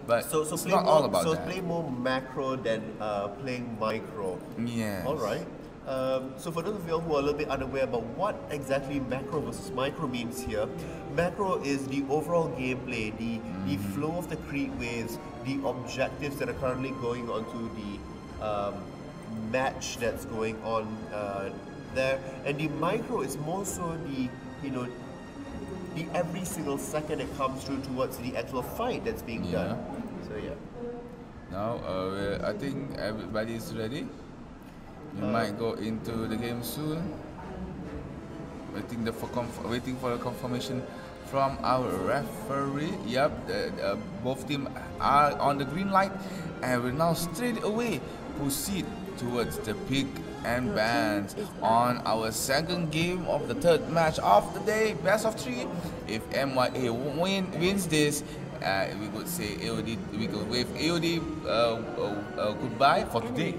But so it's play not more, all about so that. play more macro than playing micro. Yes. All right. So for those of you who are a little bit unaware about what exactly macro versus micro means here, macro is the overall gameplay, the flow of the creep waves, the objectives that are currently going on to the match that's going on there, and the micro is more so the the every single second it comes through towards the actual fight that's being done. So yeah. Now, I think everybody is ready. We might go into the game soon. Waiting for the confirmation from our referee. Yep, both teams are on the green light, and we now straight away proceed towards the pick and bans on our second game of the third match of the day, best of 3. If MYA wins this, we could say AoD. We could wave AoD goodbye for today.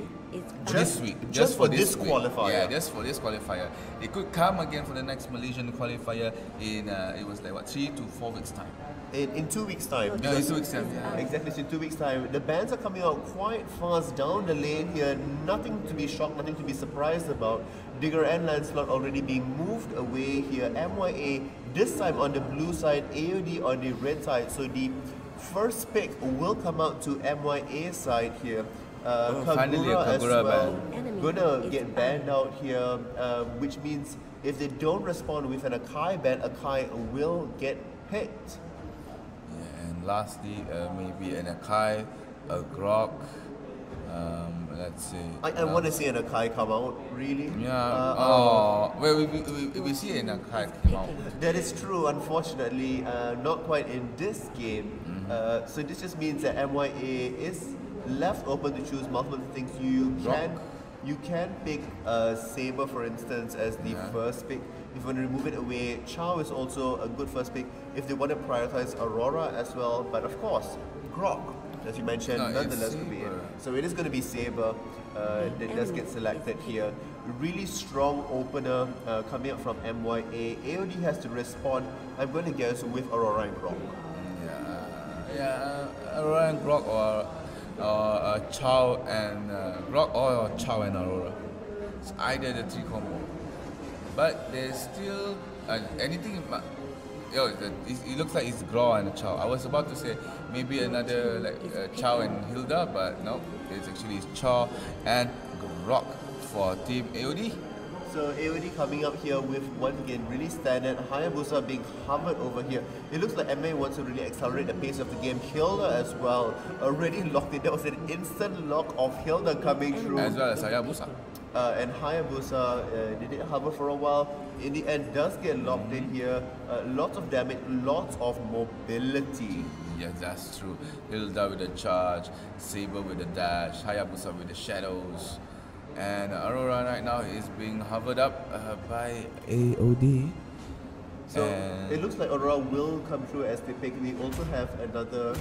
This week, just for this qualifier. Yeah, just for this qualifier. They could come again for the next Malaysian qualifier in it was like what, 3 to 4 weeks time. In 2 weeks time. No, in 2 weeks time. Yeah. Exactly, so in 2 weeks time. The bans are coming out quite fast down the lane here. Nothing to be shocked, nothing to be surprised about. Digger and Lancelot already being moved away here. MYA this time on the blue side, AoD on the red side. So the first pick will come out to MYA side here. Finally, Kagura as Kagura well ban. gonna get banned out here, which means if they don't respond with an Akai ban, Akai will get picked. Yeah, and lastly, maybe an Akai, a Grok. Let's see. I want to see an Akai come out, really. Yeah. Well, we see an Akai come out. That is true, unfortunately, not quite in this game. So this just means that MYA is left open to choose multiple things. You can pick Saber, for instance, as the first pick. If you want to remove it away, Chow is also a good first pick. If they want to prioritize Aurora as well, but of course, Grok, as you mentioned, nonetheless could be it. So it is going to be Saber that does get selected here. Really strong opener coming up from MYA. AoD has to respond, I'm going to guess, with Aurora and Grok. Yeah, Aurora and Grok or Chow and Grok or Chow and Aurora. It's either the 3 combo. But there's still anything. It looks like it's Grok and Chow. I was about to say maybe another like Chow and Hilda, but no, it's actually Chow and Grok for Team AoD. So AoD coming up here with, once again, really standard Hayabusa being hovered over here. It looks like MA wants to really accelerate the pace of the game. Hilda as well, already locked in. That was an instant lock of Hilda coming through. As well as Hayabusa. And Hayabusa did hover for a while. In the end, does get locked in here. Lots of damage, lots of mobility. Yes, that's true. Hilda with the charge, Saber with the dash, Hayabusa with the shadows. And Aurora right now is being hovered up by AoD. So it looks like Aurora will come through as the pick. We also have another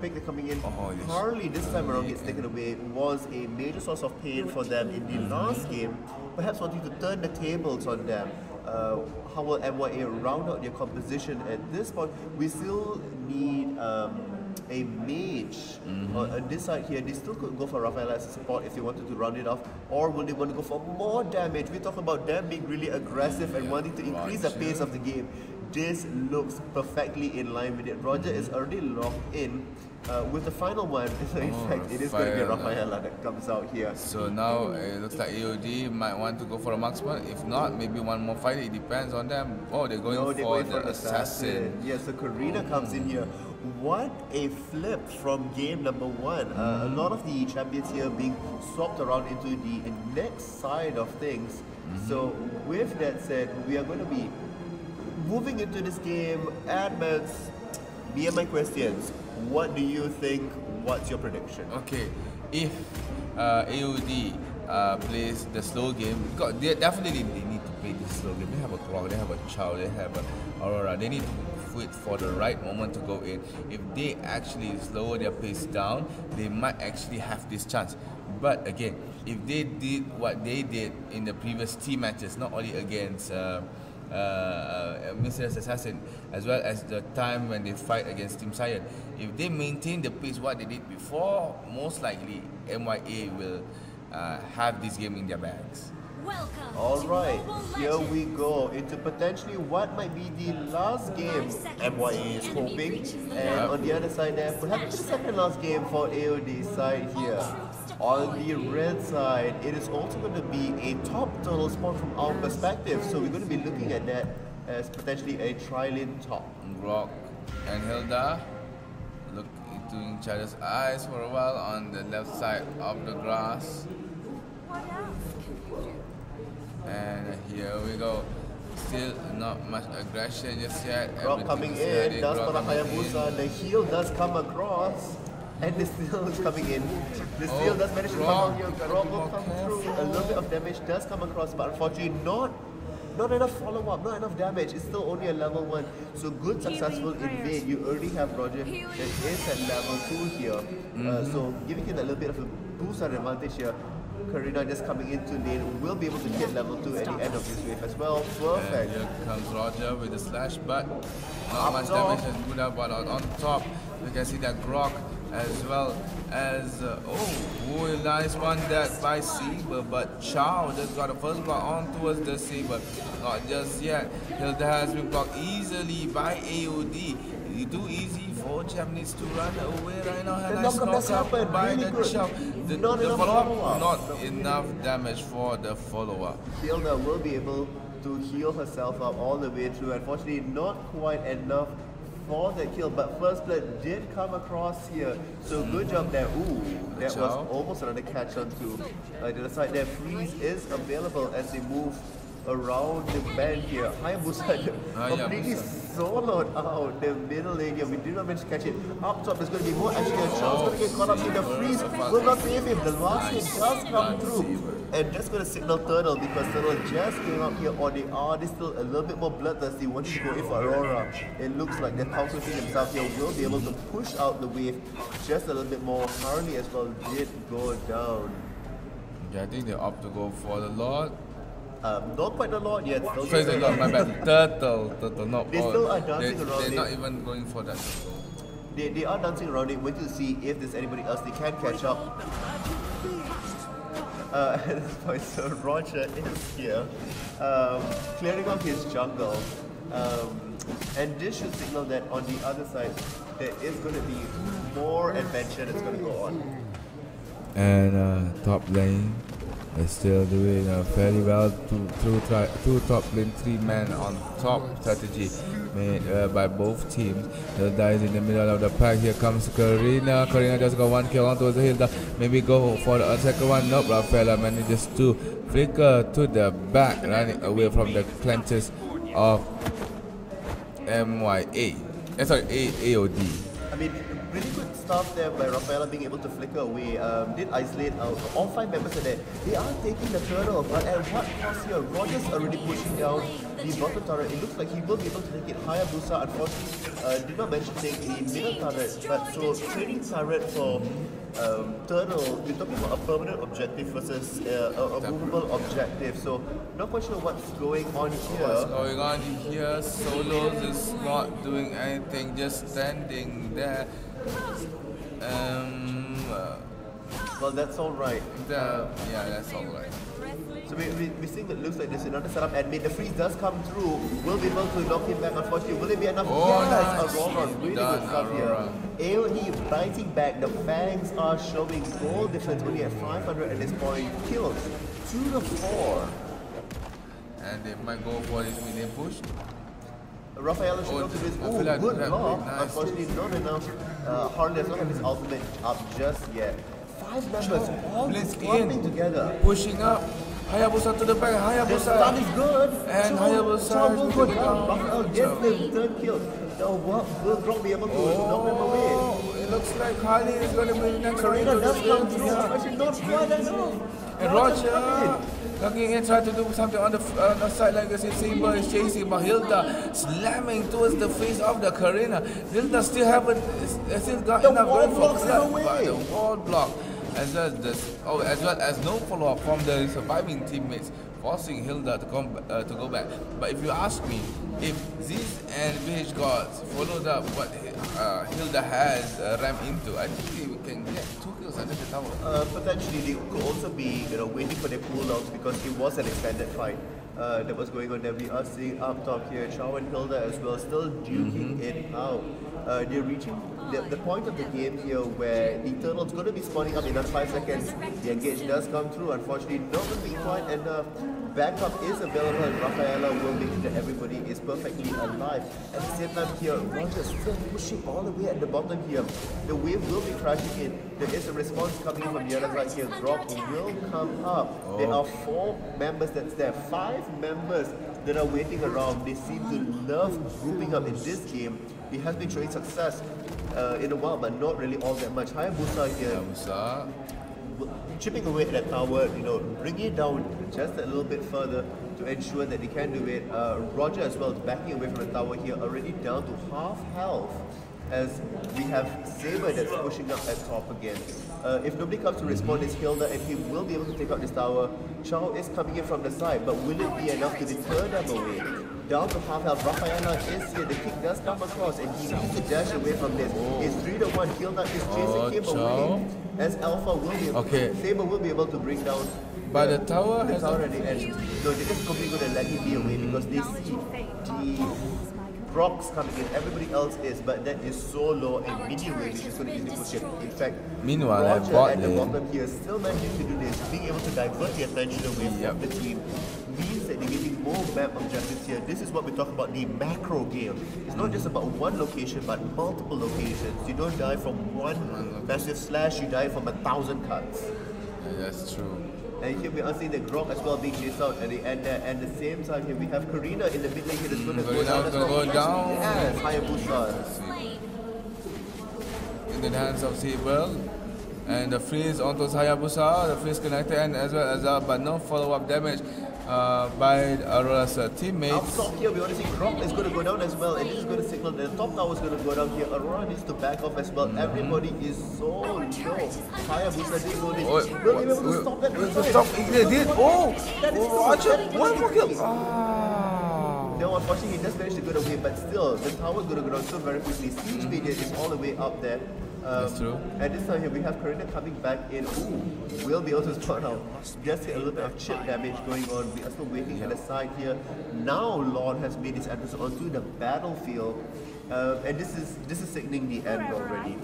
pick that coming in. Harley this time around gets taken away. Was a major source of pain for them in the last game. Perhaps wanting to turn the tables on them. How will MYA round out their composition at this point? We still need a mage on this side here. They still could go for Raphael as a support if they wanted to round it off, or will they want to go for more damage? We talk about them being really aggressive and wanting to increase the pace of the game. This looks perfectly in line with it. Roger is already locked in with the final one. In fact, it is going to be Raphaela that comes out here. So now it looks like AoD might want to go for a marksman. If not, maybe one more fight. It depends on them. Oh, they're going for the assassin. Yeah, so Karina comes in here. What a flip from game number 1. A lot of the champions here being swapped around into the next side of things. So with that said, we are going to be moving into this game. Admans, me and my questions. What do you think? What's your prediction? Okay, if AoD plays the slow game, because they need to play this slow game. They have a Grok, they have a Chow, they have a Aurora. They need to wait for the right moment to go in. If they actually slow their pace down, they might actually have this chance. But again, if they did what they did in the previous team matches, not only against Mysterious Assassin, as well as the time when they fight against Team Cyan. If they maintain the pace what they did before, most likely MYA will have this game in their bags. Alright, here we go into potentially what might be the last game MYA is hoping. And on the other side there, perhaps the second last game for AoD side here. On the red side, it is also going to be a top total spawn from our perspective. So we're going to be looking at that as potentially a tri-lane top. Rock and Hilda look into each other's eyes for a while on the left side of the grass. And here we go. Still not much aggression just yet. Rock coming in, does for the Hayabusa. The heal does come across. And the steal is coming in. The steal does manage to come on here. Rock will come through. A little bit of damage does come across, but unfortunately not enough follow-up, not enough damage. It's still only a level 1. So good, successful invade. You already have Roger that is at level 2 here. So giving him a little bit of a boost and advantage here. Karina just coming into lane will be able to get level 2 at the end of this wave as well. Perfect. And here comes Roger with the slash, but not much damage as good up, but on top you can see that Grok as well as nice one that by Saber, but Chow just got a first block on towards the Saber. Not just yet. Hilda has been blocked easily by AoD. Too easy for Japanese to run away right now. And nice knock up by the Chow. The follow-up, not enough damage for the follow-up. Hilda will be able to heal herself up all the way through. Unfortunately, not quite enough for the kill, but first blood did come across here. So good job there. That was almost another catch on to the other side there. Freeze is available as they move around the bend here. Hayabusa completely soloed out the middle lane here. We did not manage to catch it. Up top, there's going to be more action. Chow's going to get caught up in the freeze. Will not save him. The last hit does come through. And just going to signal Turtle because Turtle just came up here on the R. They're still a little bit more bloodthirsty, wanting to go in for Aurora. It looks like they're calculating themselves here. Will be able to push out the wave just a little bit more. Harley as well did go down. Yeah, I think they opt to go for the Lord. Not quite a lot yet. Sorry, the Lord, my bad. Turtle, not they still are dancing around They're it. not even going for that. They are dancing around it, waiting to see if there's anybody else they can catch up. At this point, so Roger is here, clearing off his jungle. And this should signal that on the other side, there is going to be more adventure that's going to go on. And top lane is still doing fairly well through top lane. 3-man on top strategy made by both teams. Hilda is in the middle of the pack. Here comes Karina. Karina just got 1 kill onto Hilda. Maybe go for the second one. Nope, Rafaela manages to flicker to the back, running away from the clenches of MYA. Sorry, AoD. I mean, really good stuff there by Rafaela being able to flicker away. Did isolate out all 5 members of that. They are taking the turtle, but at what cost here? Roger's already pushing down the bottom turret. It looks like he will be able to take it. Hayabusa, unfortunately, did not manage to take the middle turret. But so trading turret for turtle, you're talking about a permanent objective versus a movable objective. So not quite sure what's going on here. What's going on here? Solos is not doing anything, just standing there. Well, that's all right. Yeah, that's all right. So we're seeing that it looks like there's another setup admin. The freeze does come through. Will be able to knock him back, unfortunately. Will it be enough? Yes, Aurora. Really good stuff here. AoD biting back. The fangs are showing goal difference only at 500 at this point. Kills 2 to 4. And they might go for this mid-lane push. Rafaela should go to this. Good block. Nice. Unfortunately, not enough. Harley does not have his ultimate up just yet. 5 members all squabbling together. Pushing up. Hayabusa to the back. Hayabusa. The stun is good. And Hayabusa will go down. Rafael gets the third kill. Now what will Grok be able to knock them away? It looks like Harley is going to be next. Karina does come through. Actually, not quite enough. And Roger looking in, trying to do something on the side like this. Saber is chasing, but Hilda slamming towards the face of the Karina. Hilda still got enough going for blood, but the wall block. As well as no follow-up from the surviving teammates forcing Hilda to go back. But if you ask me, if Ziz and Village Gods followed up what Hilda has ramped into, I think they can get 2 kills under the tower. Potentially, they could also be waiting for their cooldowns because it was an extended fight that was going on there. We are seeing up top here, Chow and Hilda as well, still duking it out. They're reaching the point of the game here where the Eternal's going to be spawning up in another 5 seconds. The engage does come through, unfortunately not going to be quite enough. Backup is available and Rafaela will make sure that everybody is perfectly alive. At the same time here, Roger still pushing all the way at the bottom here. The wave will be crashing in. There is a response coming from the other side here. Drop will come up. There are 4 members that's there. 5 members that are waiting around. They seem to love grouping up in this game. It has been showing success in a while, but not really all that much. Hayabusa here. Chipping away at that tower, bringing it down just a little bit further to ensure that they can do it. Roger as well, backing away from the tower here, already down to half health as we have Saber that's pushing up at top again. If nobody comes to respond, it's Hilda and he will be able to take out this tower. Chow is coming in from the side, but will it be enough to deter them away? Down to half health, Rafaela is here, the kick does come across and he needs to dash away from this. It's 3-1, Hilda is chasing him away as Alpha will be able Saber will be able to bring down the tower at the edge. No, they're just completely going to let him be away because they see the rocks coming in, everybody else is, but that is so low and medium wave is just going to easily push him. In fact, meanwhile, Roger at the bottom here still managing to do this, being able to divert the attention away from the team means that they're getting more map objectives here. This is what we talk about, the macro game. It's not just about one location, but multiple locations. You don't die from one massive slash, you die from 1,000 cuts. Yeah, that's true. And here we are seeing the Grok as well being chased out at the end there. And at the same time here we have Karina in the mid lane here that's going to go down as well. Yes, Hayabusa. In the hands of Saber. And the freeze onto Hayabusa. The freeze connected and as well as but no follow-up damage by Aurora's teammates. Up top here we want to see Grok is going to go down as well. And this is going to signal that the top tower is going to go down here. Aurora needs to back off as well. Everybody is so low. Hayabusa did go this. Will be able to stop that? They did. Roger, one more kill. No, unfortunately he just managed to go away, but still the tower is going to go down so very quickly. Siege Media is all the way up there. That's true. And this time here we have Karina coming back in. We'll be able to spawn out. Just a little bit of chip damage going on. We are still waiting at the side here. Now Lord has made his entrance onto the battlefield. And this is signaling the end already.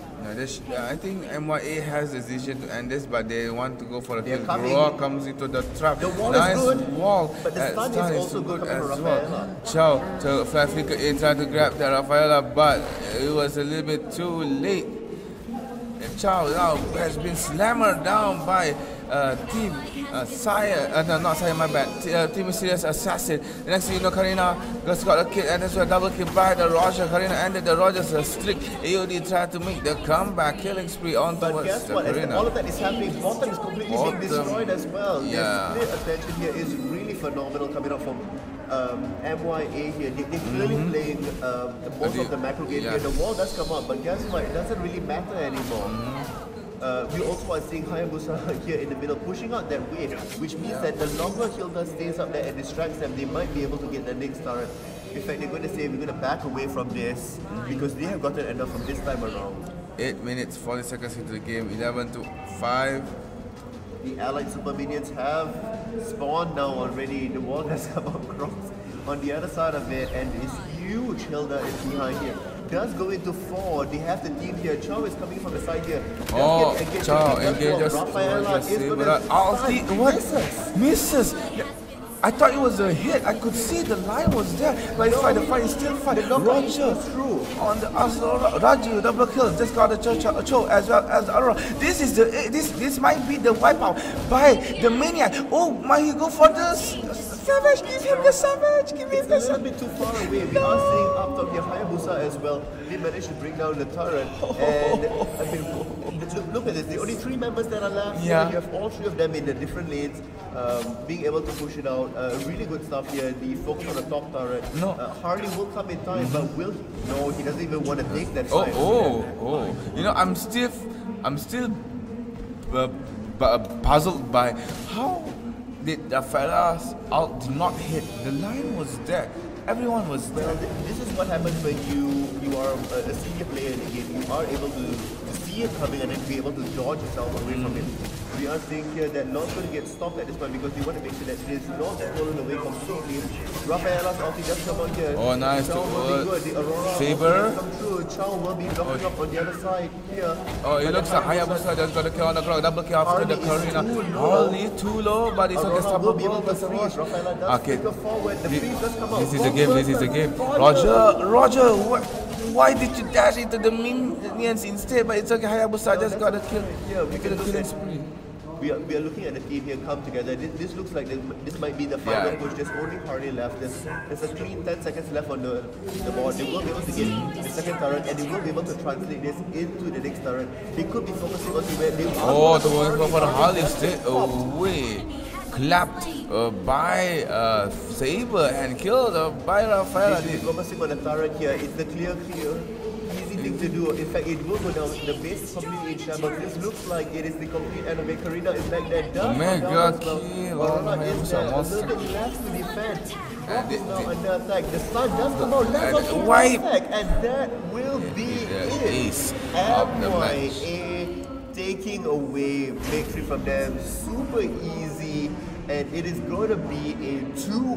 I think MYA has the decision to end this, but they want to go for a kill. Grok comes into the trap. The wall nice is good, wall. but the stun is also good as well. Chow to fly flicker in, trying to grab the Rafaela, but it was a little bit too late. And Chow now has been slammed down by Team Sire, no, not Sire, my bad. Team Mysterious Assassin. The next thing you know, Karina just got a kill, and that's a double kill by the Roger. Karina ended the Roger's streak. AoD tried to make the comeback, killing spree on towards guess what? Karina. All of that is happening. Bottom is completely being destroyed as well. The split attention here is really phenomenal coming up from MYA here. They're clearly playing most of the macro game here. The wall does come up, but guess what? It doesn't really matter anymore. We also are seeing Hayabusa here in the middle pushing out that wave, which means that the longer Hilda stays up there and distracts them, they might be able to get the next turret. In fact, they're going to say we're going to back away from this because they have gotten enough from this time around. 8 minutes, 40 seconds into the game, 11-5. The allied super minions have spawned now already. The wall has come across on the other side of it, and this huge Hilda is behind here. Does go into 4. They have the team here. Chow is coming from the side here. Chow engages. Rafaela is going to what? Misses. I thought it was a hit. I could see the line was there. But the fight is still fight. Roger through on the Raju double kill. Just got a Cho as well as Aurora. This is the this might be the wipeout by the maniac. Oh, might he go for the savage? Give him the savage. Give him the savage. It's a little bit too far away. We are seeing up top here Hayabusa as well. They managed to bring down the turret. And I mean, look at this. The only 3 members that are left. Yeah. You have all 3 of them in the different lanes, being able to push it out. Really good stuff here. The focus on the top turret. No. Harley will come in time, but will he? No, he doesn't even want to take that fight. You know, I'm still puzzled by how The Farah's ult did not hit. The line was there. Everyone was there. Well, this is what happens when you are a senior player in the game. You are able to see it coming and then be able to dodge yourself away from it. We are seeing here that not going to get stopped at this point because we want to make sure that it is not stolen away completely. Rafaela's ulti just come on here. Oh, nice. Chow will be good. The Aurora Saber. come through. Chow will be blocking up on the other side here. Oh, it looks like Hayabusa just got a kill on the ground. Double kill after the Karina. Harley too low, but it's okay. Aurora will be able to freeze. Rafaela does take her forward. The freeze does come out. This is the game. This is the game. Roger, why did you dash into the minions instead? But it's okay. Hayabusa just got a kill. Yeah, we can killing spree. We are looking at the team here come together. This looks like this might be the final push. There's only Harley left. There's a clean 10 seconds left on the board. They will be able to get the second turret and they will be able to translate this into the next turret. They could be focusing on where they are. The one for Harley stayed away. Clapped by Saber and killed by Rafaela. They should be focusing on the turret here. It's the clear easy thing to do. In fact, it will go down. The base is completely in shambles. This looks like it is the complete enemy. Karina is back there. Mega kill. Aurora is there. A little bit left to defend. Rock is now under attack. The sun does come out. Let's also attack. And that will be it. Ace of the match. Taking away victory from them. Super easy. And it is going to be a 2